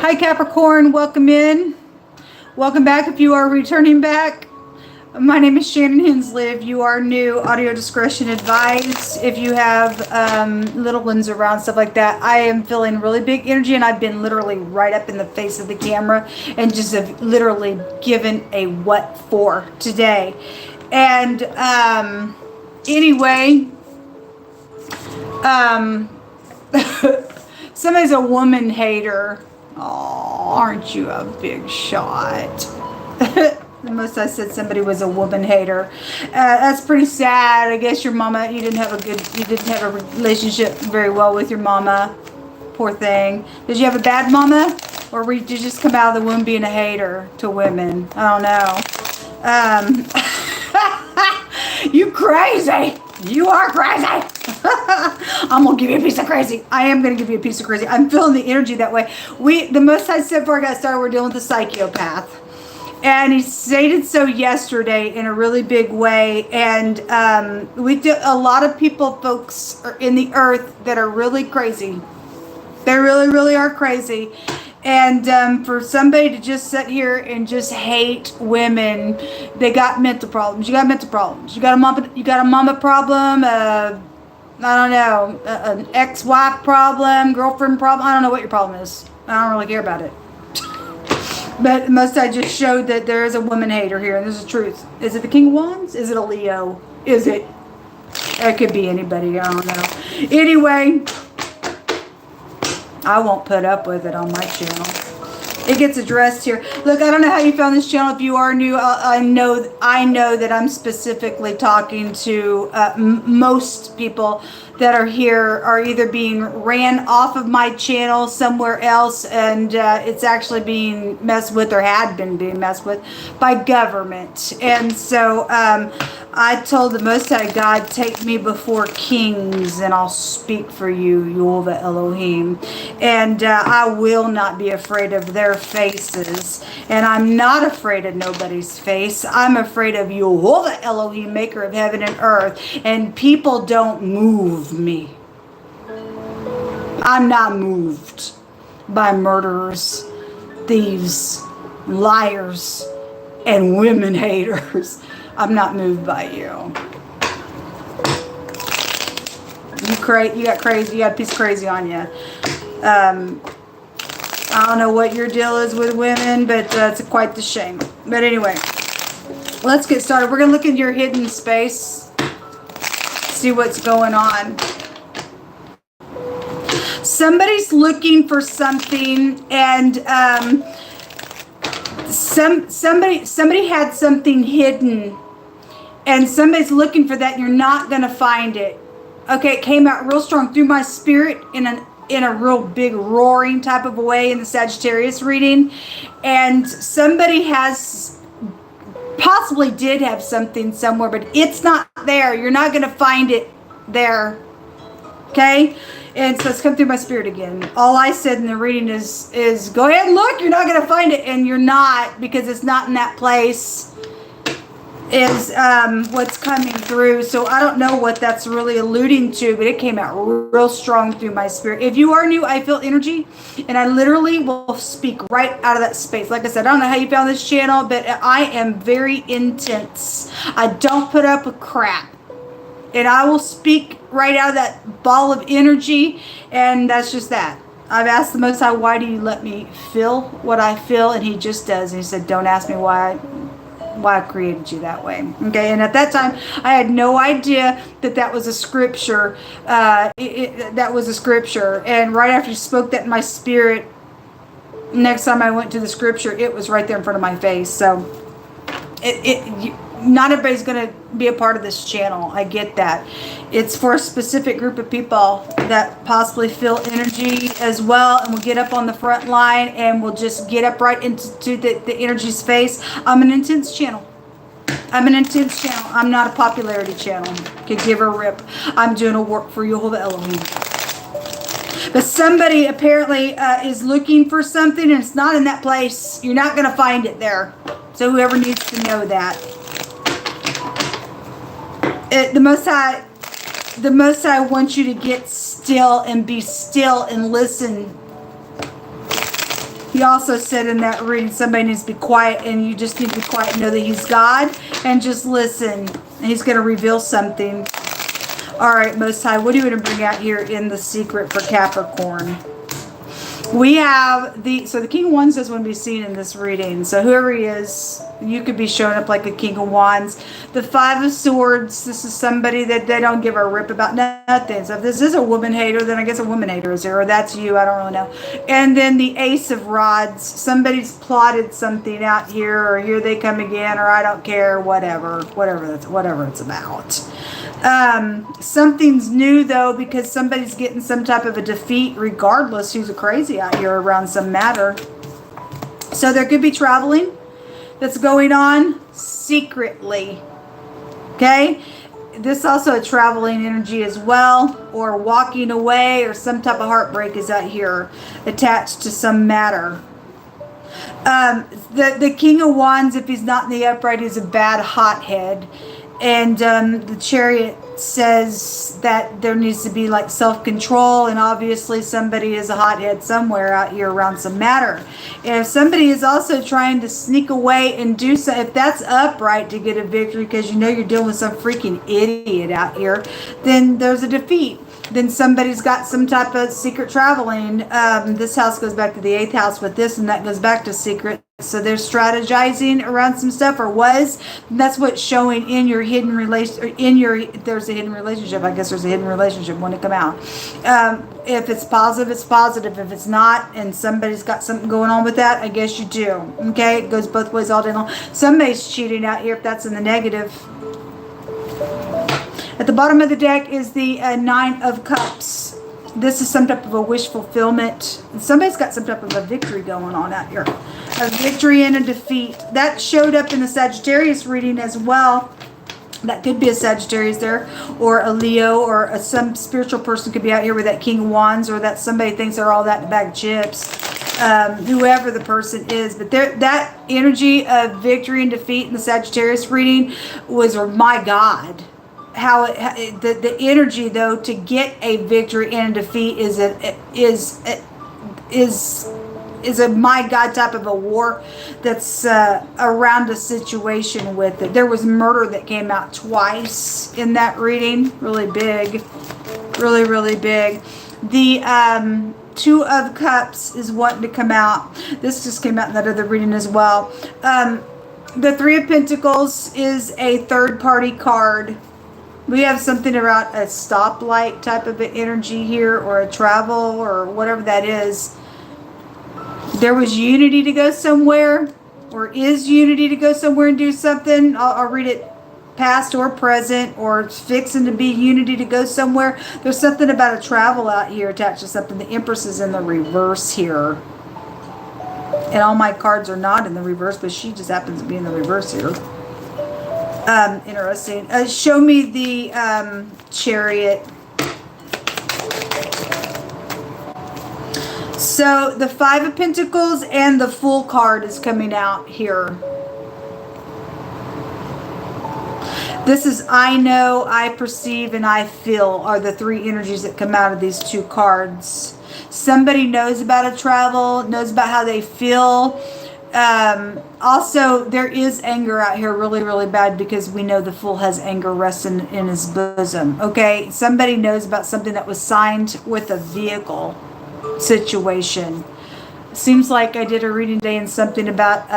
Hi Capricorn, welcome in. Welcome back if you are returning back. My name is Shannon Hensley. If you are new, audio discretion advised. If you have little ones around, stuff like that, I am feeling really big energy, and I've been literally right up in the face of the camera and just have literally given a what for today. And anyway, somebody's a woman hater. Oh, aren't you a big shot? The most I said somebody was a woman hater. That's pretty sad. I guess your mama, you didn't have a relationship very well with your mama. Poor thing. Did you have a bad mama? Or did you just come out of the womb being a hater to women? I don't know. You crazy. You are crazy. I'm gonna give you a piece of crazy. I am gonna give you a piece of crazy. I'm feeling the energy that way. The most I said before I got started, we're dealing with a psychopath. And he stated so yesterday in a really big way. And we do a lot of people, folks, are in the earth that are really crazy. They really, really are crazy. And for somebody to just sit here and just hate women, they got mental problems. You got mental problems. You got a mama problem. I don't know, an ex-wife problem, girlfriend problem. I don't know what your problem is. I don't really care about it. But most I just showed that there is a woman hater here, and this is the truth. Is it the King of Wands? Is it a Leo? Is it? It could be anybody. I don't know. Anyway, I won't put up with it on my channel. It gets addressed here. Look, I don't know how you found this channel. If you are new, I know that I'm specifically talking to most people that are here are either being ran off of my channel somewhere else, and it's actually being messed with, or had been being messed with, by government. And so I told the Most High God, take me before kings and I'll speak for you, Yehovah Elohim. And I will not be afraid of their faces. And I'm not afraid of nobody's face. I'm afraid of Yehovah Elohim, maker of heaven and earth. And people don't move me. I'm not moved by murderers, thieves, liars, and women haters. I'm not moved by you. You got crazy. You got a piece of crazy on you. I don't know what your deal is with women, but it's quite the shame. But anyway, let's get started. We're gonna look into your hidden space, see what's going on. Somebody's looking for something, and somebody had something hidden, and somebody's looking for that, and you're not gonna find it. Okay, it came out real strong through my spirit in a real big roaring type of a way in the Sagittarius reading, and somebody possibly did have something somewhere, but it's not there. You're not gonna find it there. Okay. And so it's come through my spirit again. All I said in the reading is go ahead and look. You're not going to find it. And you're not, because it's not in that place, is what's coming through. So I don't know what that's really alluding to, but it came out real strong through my spirit. If you are new, I feel energy, and I literally will speak right out of that space. Like I said, I don't know how you found this channel, but I am very intense. I don't put up with crap. And I will speak right out of that ball of energy, and that's just that. I've asked the Most High, why do you let me feel what I feel? And he just does. And he said, don't ask me why I created you that way. Okay, and at that time, I had no idea that was a scripture. That was a scripture. And right after he spoke that in my spirit, next time I went to the scripture, it was right there in front of my face. So not everybody's going to be a part of this channel. I get that. It's for a specific group of people that possibly feel energy as well, and will get up on the front line and will just get up right into the energy space. I'm an intense channel. I'm an intense channel. I'm not a popularity channel. Could give her a rip. I'm doing a work for Yehovah Elohim. But somebody apparently is looking for something, and it's not in that place. You're not going to find it there. So whoever needs to know that. The Most High wants you to get still and be still and listen. He He also said in that reading, somebody needs to be quiet, and you just need to be quiet and know that he's God, and just listen. And he's going to reveal something. All right, Most High, what are you going to bring out here in the secret for Capricorn? We have the King of Wands doesn't want to be seen in this reading. So whoever he is, you could be showing up like a King of Wands. The Five of Swords, this is somebody that they don't give a rip about nothing. So if this is a woman hater, then I guess a woman hater is here, or that's you, I don't really know. And then the Ace of Rods, somebody's plotted something out here, or here they come again, or I don't care, whatever it's about. Something's new though, because somebody's getting some type of a defeat, regardless who's a crazy out here around some matter. So there could be traveling that's going on secretly. Okay, this also a traveling energy as well, or walking away, or some type of heartbreak is out here attached to some matter. The King of Wands, if he's not in the upright, is a bad hothead. And the Chariot says that there needs to be like self-control, and obviously somebody is a hothead somewhere out here around some matter. And if somebody is also trying to sneak away and do so, if that's upright to get a victory, because you know you're dealing with some freaking idiot out here, then there's a defeat. Then somebody's got some type of secret traveling. This house goes back to the 8th house with this, and that goes back to secret. So they're strategizing around some stuff, or was. And that's what's showing in your hidden relation, or there's a hidden relationship. I guess there's a hidden relationship when it come out. If it's positive, it's positive. If it's not, and somebody's got something going on with that, I guess you do. Okay, it goes both ways all day long. Somebody's cheating out here if that's in the negative. At the bottom of the deck is the Nine of Cups. This is some type of a wish fulfillment. Somebody's got some type of a victory going on out here. A victory and a defeat. That showed up in the Sagittarius reading as well. That could be a Sagittarius there, or a Leo, or some spiritual person could be out here with that King of Wands, or that somebody thinks they're all that in a bag of chips. Whoever the person is. But that energy of victory and defeat in the Sagittarius reading was, oh my God. How the energy though to get a victory and a defeat is a my God type of a war that's around a situation with it. There was murder that came out twice in that reading, really big, really big. The Two of Cups is wanting to come out. This just came out in that other reading as well. The Three of Pentacles is a third party card. We have something around a stoplight type of an energy here, or a travel, or whatever that is. There was unity to go somewhere, or is unity to go somewhere and do something. I'll read it past or present, or it's fixing to be unity to go somewhere. There's something about a travel out here attached to something. The Empress is in the reverse here. And all my cards are not in the reverse, but she just happens to be in the reverse here. Interesting. Show me the Chariot. So the Five of Pentacles and the Fool card is coming out here. This is I know, I perceive, and I feel are the three energies that come out of these two cards. Somebody knows about a travel, knows about how they feel. Also, there is anger out here really bad, because we know the Fool has anger resting in his bosom. Okay, somebody knows about something that was signed with a vehicle situation. Seems like I did a reading today, and something about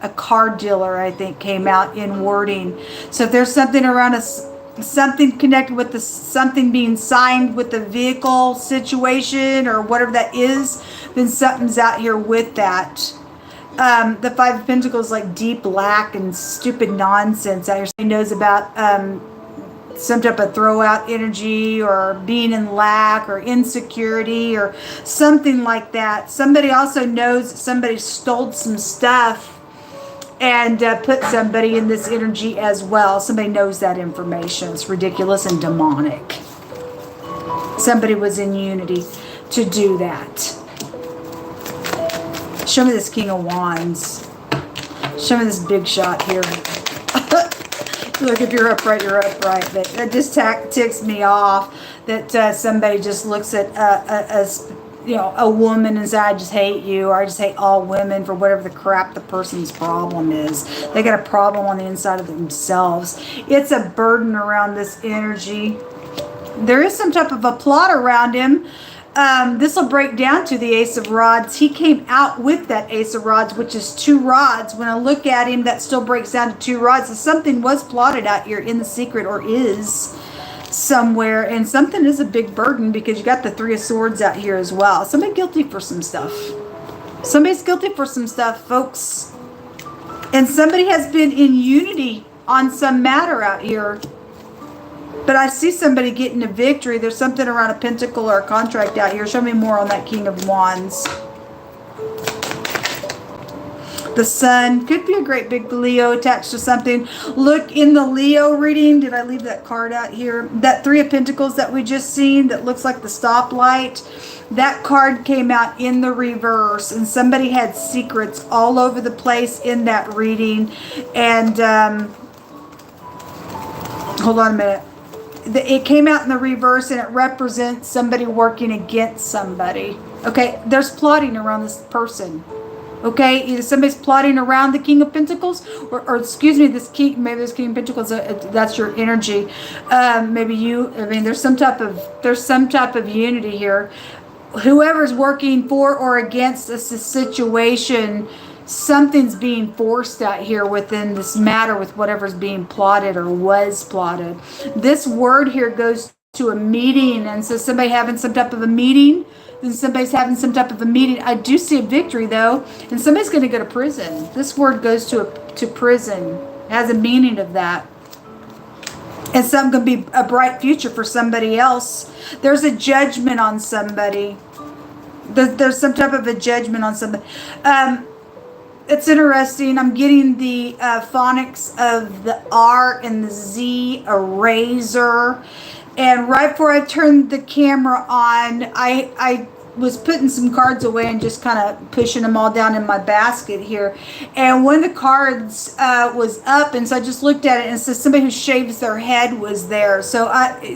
a car dealer, I think, came out in wording. So if there's something around something connected with the something being signed with the vehicle situation, or whatever that is, then something's out here with that. The Five of Pentacles, like deep lack and stupid nonsense out here. Somebody knows about some type of throw out energy, or being in lack, or insecurity, or something like that. Somebody also knows somebody stole some stuff and put somebody in this energy as well. Somebody knows that information. It's ridiculous and demonic. Somebody was in unity to do that. Show me this King of Wands. Show me this big shot here. Look, if you're upright, you're upright. But that just ticks me off that somebody just looks at you know, a woman and say, I just hate you, or I just hate all women for whatever the crap the person's problem is. They got a problem on the inside of themselves. It's a burden around this energy. There is some type of a plot around him. This will break down to the Ace of Rods. He came out with that Ace of Rods, which is 2 rods. When I look at him, that still breaks down to 2 rods. So something was plotted out here in the secret, or is somewhere, and something is a big burden because you got the 3 of Swords out here as well. Somebody guilty for some stuff. Somebody's guilty for some stuff, folks. And somebody has been in unity on some matter out here. But I see somebody getting a victory. There's something around a pentacle or a contract out here. Show me more on that King of Wands. The Sun. Could be a great big Leo attached to something. Look in the Leo reading. Did I leave that card out here? That 3 of Pentacles that we just seen that looks like the stoplight. That card came out in the reverse. And somebody had secrets all over the place in that reading. And hold on a minute. It came out in the reverse, and it represents somebody working against somebody. Okay, there's plotting around this person. Okay, either somebody's plotting around the King of Pentacles, or excuse me, this King, maybe this King of Pentacles, that's your energy. Maybe you, I mean, there's some type of unity here. Whoever's working for or against a situation, something's being forced out here within this matter with whatever's being plotted or was plotted. This word here goes to a meeting, and so somebody having some type of a meeting, then somebody's having some type of a meeting. I do see a victory though, and somebody's going to go to prison. This word goes to prison. It has a meaning of that. And something going to be a bright future for somebody else. There's a judgment on somebody. There's some type of a judgment on somebody. It's interesting. I'm getting the phonics of the R and the Z, eraser. And right before I turned the camera on, I was putting some cards away and just kind of pushing them all down in my basket here. And one of the cards was up, and so I just looked at it, and it says somebody who shaves their head was there. So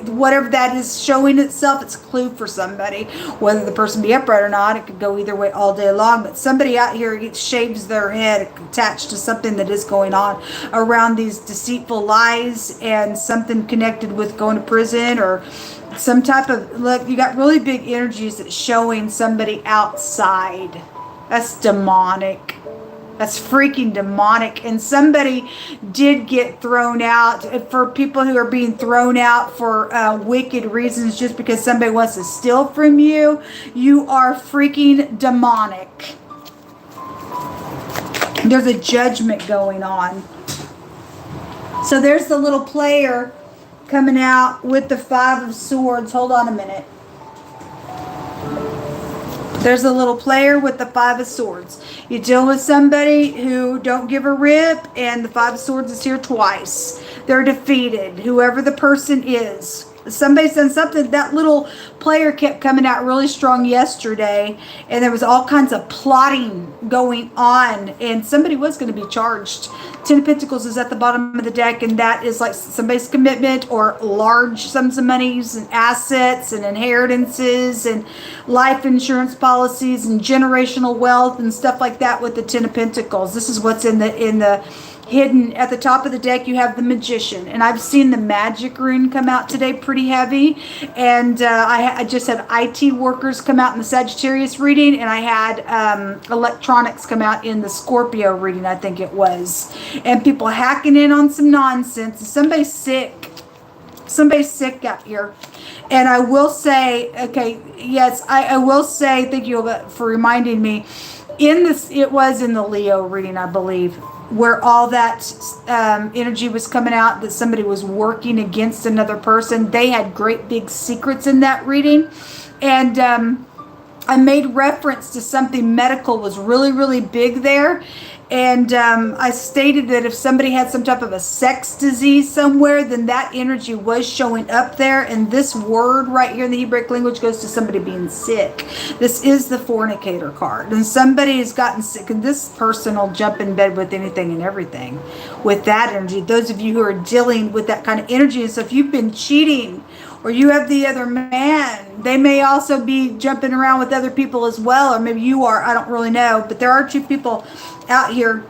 whatever that is showing itself, it's a clue for somebody. Whether the person be upright or not, it could go either way all day long. But somebody out here shaves their head attached to something that is going on around these deceitful lies, and something connected with going to prison or some type of, look, you got really big energies that's showing somebody outside. That's demonic. That's freaking demonic. And somebody did get thrown out. For people who are being thrown out for wicked reasons just because somebody wants to steal from you, you are freaking demonic. There's a judgment going on. So there's the little player coming out with the 5 of Swords. Hold on a minute. There's a little player with the 5 of Swords. You deal with somebody who don't give a rip, and the 5 of Swords is here twice. They're defeated, whoever the person is. Somebody's done something. That little player kept coming out really strong yesterday, and there was all kinds of plotting going on, and somebody was going to be charged. 10 of Pentacles is at the bottom of the deck, and that is like somebody's commitment or large sums of monies and assets and inheritances and life insurance policies and generational wealth and stuff like that with the 10 of Pentacles. This is what's in the hidden at the top of the deck. You have the Magician, and I've seen the Magic rune come out today pretty heavy, and I just had IT workers come out in the Sagittarius reading, and I had electronics come out in the Scorpio reading, I think it was, and people hacking in on some nonsense. Somebody's sick out here. And I will say, okay, yes, I will say, thank you for reminding me, in this, it was in the Leo reading, I believe, where all that energy was coming out, that somebody was working against another person. They had great big secrets in that reading. And I made reference to something medical was really, really big there. And I stated that if somebody had some type of a sex disease somewhere, then that energy was showing up there. And this word right here in the Hebraic language goes to somebody being sick. This is the fornicator card. And somebody has gotten sick, and this person will jump in bed with anything and everything with that energy. Those of you who are dealing with that kind of energy. And so if you've been cheating or you have the other man. They may also be jumping around with other people as well, or maybe you are. I don't really know. But there are two people out here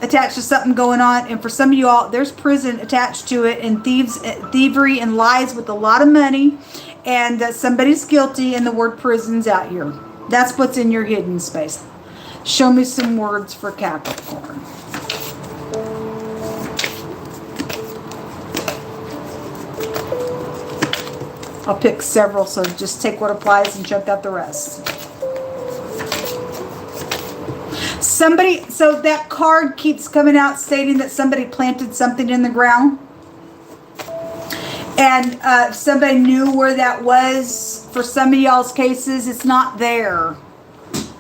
attached to something going on. And for some of you all, there's prison attached to it, and thievery and lies with a lot of money. And somebody's guilty, and the word prison's out here. That's what's in your hidden space. Show me some words for Capricorn. I'll pick several, so just take what applies and check out the rest. Somebody, so that card keeps coming out stating that somebody planted something in the ground. And if somebody knew where that was, for some of y'all's cases, it's not there.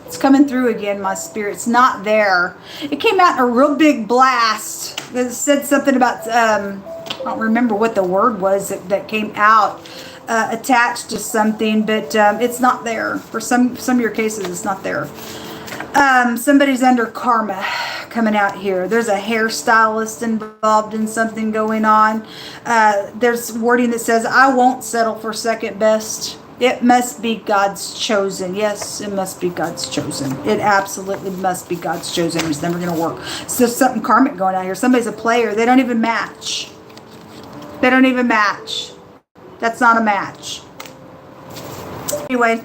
It's coming through again, my spirit. It's not there. It came out in a real big blast. It said something about, I don't remember what the word was that came out. Attached to something, but it's not there. For some of your cases, it's not there. Somebody's under karma coming out here. There's a hairstylist involved in something going on. There's wording that says, I won't settle for second best. It must be God's chosen. Yes, it must be God's chosen. It absolutely must be God's chosen. It's never going to work. So there's something karmic going on here. Somebody's a player. They don't even match. They don't even match. That's not a match. Anyway,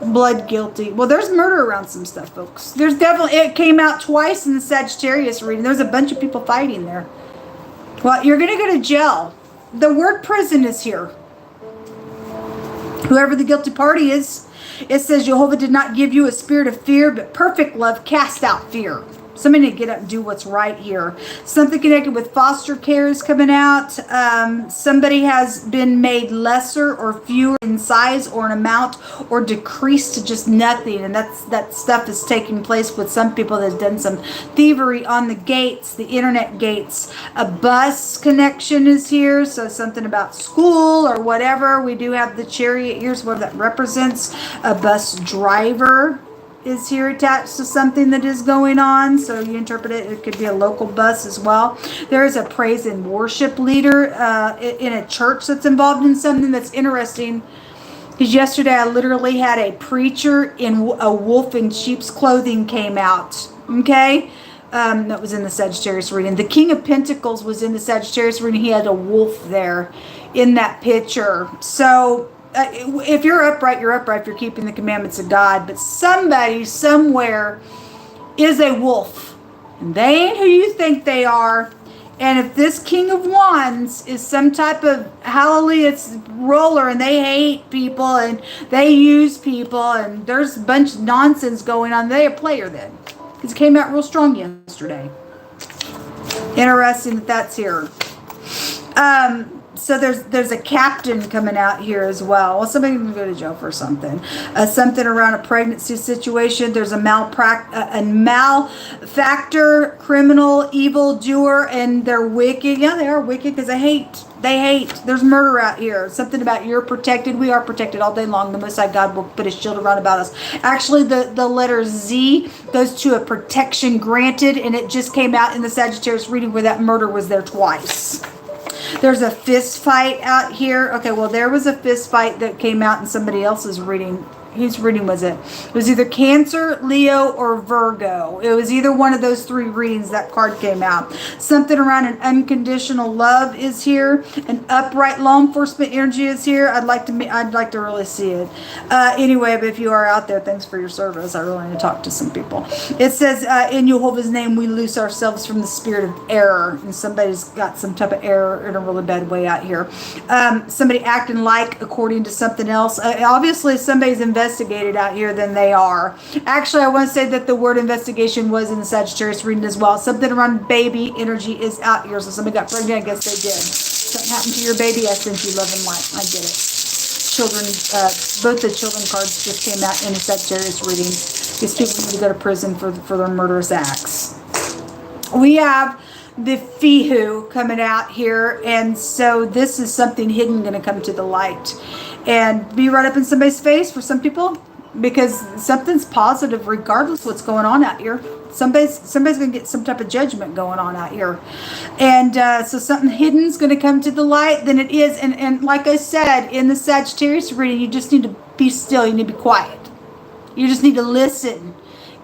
blood guilty. Well, there's murder around some stuff, folks. There's definitely, it came out twice in the Sagittarius reading. There was a bunch of people fighting there. Well, you're going to go to jail. The word prison is here. Whoever the guilty party is, it says Jehovah did not give you a spirit of fear, but perfect love cast out fear. Somebody need to get up and do what's right here. Something connected with foster care is coming out. Somebody has been made lesser or fewer in size or an amount, or decreased to just nothing. And that stuff is taking place with some people that's done some thievery on the gates, the internet gates. A bus connection is here. So something about school or whatever. We do have the chariot. Here's what that represents. A bus driver is here attached to something that is going on. So you interpret it, it could be a local bus as well. There is a praise and worship leader in a church that's involved in something that's interesting. Because yesterday I literally had a preacher in a wolf in sheep's clothing came out. Okay? That was in the Sagittarius reading. The King of Pentacles was in the Sagittarius reading. He had a wolf there in that picture. So if you're upright, you're upright if you're keeping the commandments of God. But somebody, somewhere, is a wolf. And they ain't who you think they are. And if this King of Wands is some type of, hallelujah, it's roller, and they hate people, and they use people, and there's a bunch of nonsense going on, they're a player then. Because it came out real strong yesterday. Interesting that that's here. So there's a captain coming out here as well. Well, somebody can go to jail for something. Something around a pregnancy situation. There's a malefactor, criminal, evildoer, and they're wicked. Yeah, they are wicked because they hate. They hate. There's murder out here. Something about you're protected. We are protected all day long. The Most High God will put his shield around about us. Actually, the letter Z goes to a protection granted, and it just came out in the Sagittarius reading where that murder was there twice. There's a fist fight out here. Okay, well, there was a fist fight that came out in somebody else's reading. Whose reading was it? It was either Cancer, Leo, or Virgo. It was either one of those three readings that card came out. Something around an unconditional love is here. An upright law enforcement energy is here. I'd like to really see it. Anyway, but if you are out there, thanks for your service. I really need to talk to some people. It says, in Jehovah's name, we loose ourselves from the spirit of error. And somebody's got some type of error in a really bad way out here. Somebody acting like according to something else. Obviously, somebody's investigated out here than they are. Actually, I want to say that the word investigation was in the Sagittarius reading as well. Something around baby energy is out here. So somebody got pregnant. I guess they did. Something happened to your baby. I sent you love and light. I get it. Children, both the children cards just came out in the Sagittarius reading. These people need to go to prison for their murderous acts. We have the Fihu coming out here, and so this is something hidden going to come to the light and be right up in somebody's face for some people, because something's positive regardless of what's going on out here. Somebody's going to get some type of judgment going on out here. And so something hidden is going to come to the light. Then it is. And like I said, in the Sagittarius reading, you just need to be still. You need to be quiet. You just need to listen.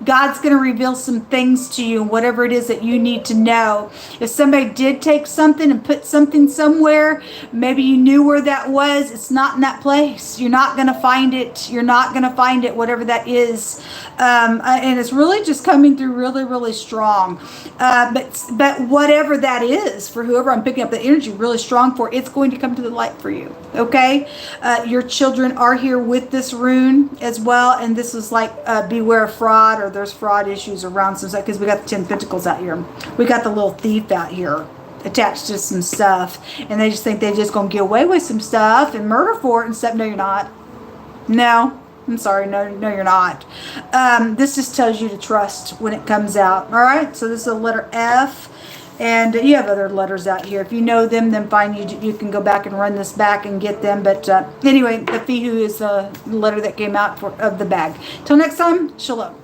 God's going to reveal some things to you, whatever it is that you need to know. If somebody did take something and put something somewhere, maybe you knew where that was. It's not in that place. You're not going to find it. You're not going to find it, whatever that is. And it's really just coming through really, really strong. But whatever that is, for whoever I'm picking up the energy really strong for, it's going to come to the light for you. Okay? Your children are here with this rune as well. And this is like beware of fraud, or there's fraud issues around some stuff, because we got the 10 Pentacles out here. We got the little thief out here attached to some stuff, and they just think they're just gonna get away with some stuff and murder for it and stuff. No, you're not. No, I'm sorry. No, you're not. This just tells you to trust when it comes out. All right. So this is a letter F. And you have other letters out here. If you know them, then fine. You can go back and run this back and get them. But anyway, the Fihu is the letter that came out of the bag. Till next time, shalom.